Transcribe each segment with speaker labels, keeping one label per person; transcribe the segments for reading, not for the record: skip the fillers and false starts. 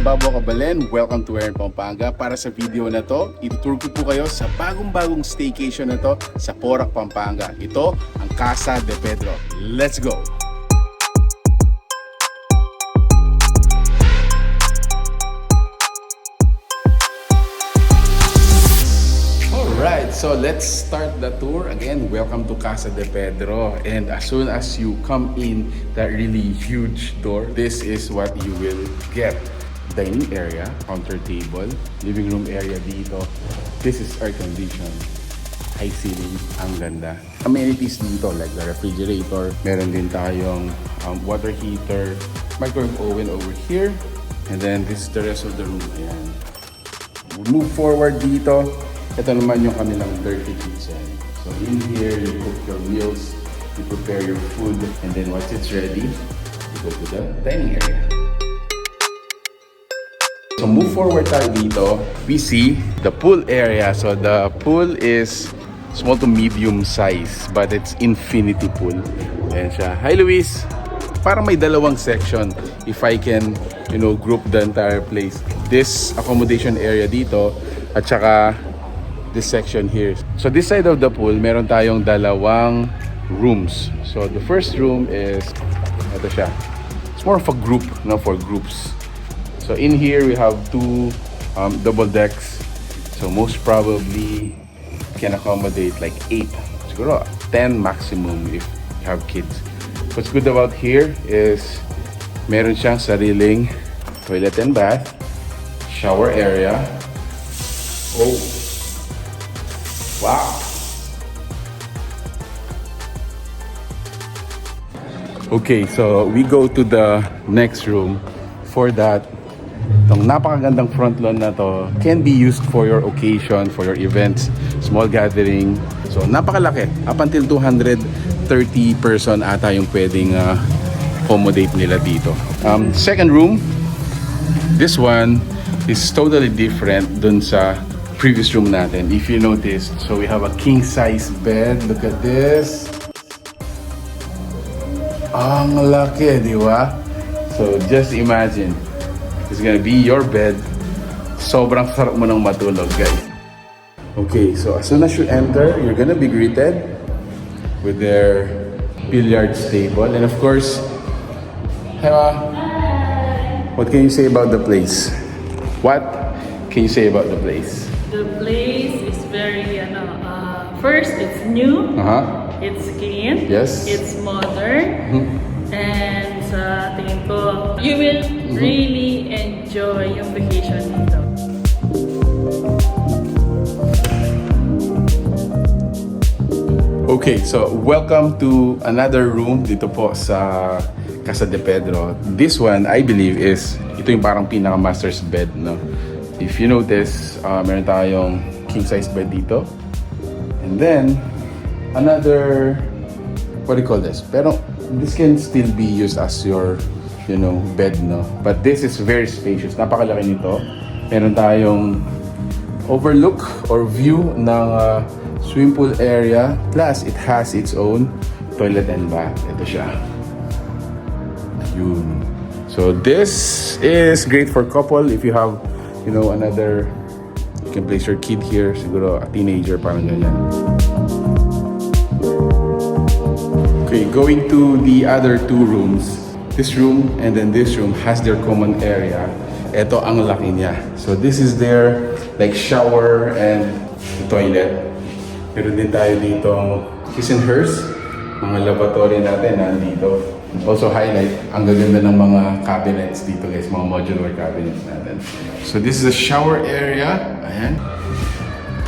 Speaker 1: Babaw Kabalen, welcome to Pampanga. Para sa video na to, itutur ko po kayo sa bagong staycation na to sa Porac, Pampanga. Ito ang Casa de Pedro. Let's go! Alright, so let's start the tour. Again, welcome to Casa de Pedro. And as soon as you come in that really huge door, this is what you will get. Dining area, counter table, living room area dito. This is air conditioned. High ceiling, ang ganda. Amenities dito like the refrigerator. Meron din tayong water heater, microwave oven over here. And then this is the rest of the room. Ayan. We'll move forward dito. Ito naman yung kanilang dirty kitchen. So in here, you cook your meals, you prepare your food, and then once it's ready, you go to the dining area. So move forward tayo dito. We see the pool area. So the pool is small to medium size, but it's infinity pool. Ayan siya. Hi Luis! Parang may dalawang section if I can, group the entire place. This accommodation area dito, at saka this section here. So this side of the pool, meron tayong dalawang rooms. So the first room is, ito siya. It's more of a group, for groups. So in here, we have two double decks. So most probably can accommodate like 8. Siguro 10 maximum if you have kids. What's good about here is meron siyang sariling toilet and bath, shower area. Oh! Wow! Okay, so we go to the next room. For that, itong napakagandang front lawn na to can be used for your occasion, for your events, small gathering. So napakalaki. Up until 230 person ata yung pwedeng accommodate nila dito. Second room, this one is totally different dun sa previous room natin. If you noticed, so we have a king size bed. Look at this. Ang laki, di ba? So just imagine, it's gonna be your bed. Sobrang sarap mo nang matulog, guys. Okay, so as soon as you enter, you're gonna be greeted with their billiards table, and of course, hi Ma. What can you say about the place? What can you say about the place?
Speaker 2: The place is very, first, it's new, it's clean,
Speaker 1: Yes.
Speaker 2: it's modern, and sa tingin ko, you will really enjoy yung vacation dito.
Speaker 1: Okay, so welcome to another room dito po sa Casa de Pedro. This one, I believe, ito yung parang pinaka-master's bed, no? If you notice, meron tayong king-size bed dito. And then, another, what do you call this? Pero, this can still be used as your, bed, no? But this is very spacious. Napakalaki nito. Meron tayong overlook or view ng swimming pool area. Plus, it has its own toilet and bath. Ito siya. Yun. So, this is great for couple if you have another, you can place your kid here, siguro a teenager, parang ganyan. Okay, going to the other two rooms. This room and then this room has their common area. Ito ang laki niya. So this is their shower and toilet. Pero din tayo dito his and hers. Mga lavatory natin nandito. Also highlight, ang gaganda ng mga cabinets dito guys, mga modular cabinets natin. So this is a shower area. Ayan.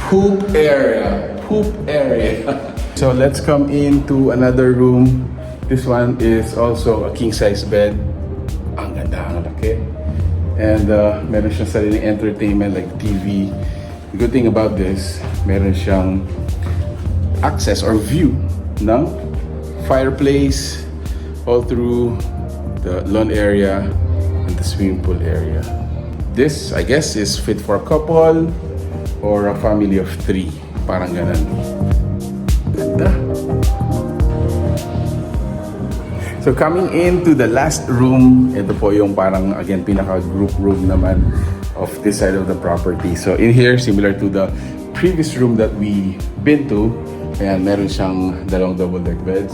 Speaker 1: Poop area. Poop area. So let's come into another room. This one is also a king size bed. Ang ganda, ang laki. And meron siyang sariling entertainment like TV. The good thing about this, meron siyang access or view ng fireplace all through the lawn area and the swimming pool area. This, I guess, is fit for a couple or a family of 3. Parang ganun. Ganda. So coming into the last room, ito po yung parang again pinaka-group room naman of this side of the property. So in here, similar to the previous room that we been to, ayan, meron siyang dalawang double deck beds.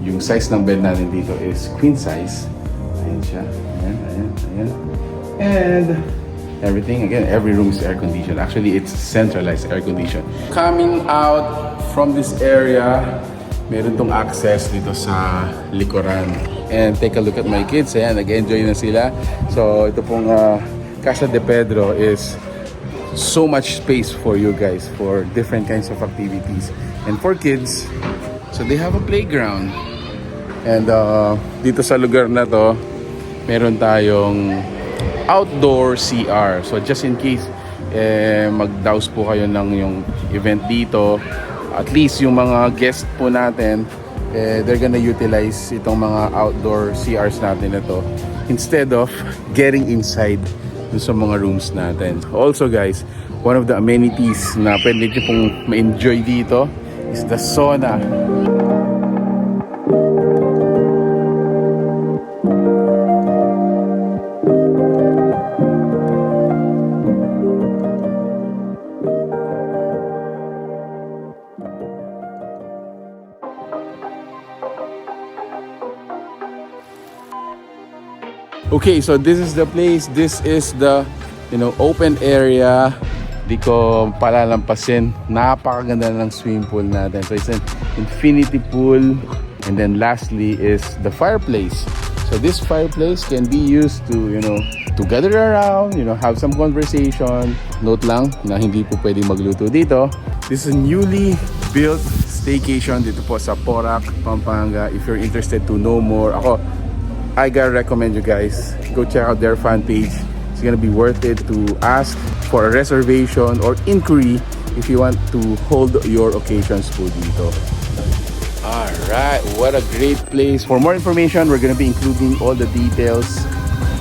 Speaker 1: Yung size ng bed natin dito is queen size. Ayan siya. Ayan. And everything, again, every room is air conditioned. Actually, it's centralized air conditioned. Coming out from this area, meron tong access dito sa likuran. And take a look at my kids. Ayan, nag-enjoy na sila. So, ito pong Casa de Pedro is so much space for you guys for different kinds of activities. And for kids, so they have a playground. And dito sa lugar na to, meron tayong outdoor CR. So just in case mag-douse po kayo ng yung event dito, at least yung mga guest po natin, they're gonna utilize itong mga outdoor CRs natin na to instead of getting inside dun sa mga rooms natin. Also guys, one of the amenities na pwede nyo pong ma-enjoy dito is the sauna. Okay, so this is the place. This is the, open area. Di ko palalampasin. Napakaganda ng swimming pool natin. So it's an infinity pool. And then lastly is the fireplace. So this fireplace can be used to, to gather around, have some conversation. Note lang na hindi po pwedeng magluto dito. This is a newly built staycation dito po sa Porac, Pampanga. If you're interested to know more, I gotta recommend you guys go check out their fan page. It's gonna be worth it to ask for a reservation or inquiry if you want to hold your occasions po dito. Alright, what a great place. For more information, we're gonna be including all the details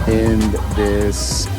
Speaker 1: in this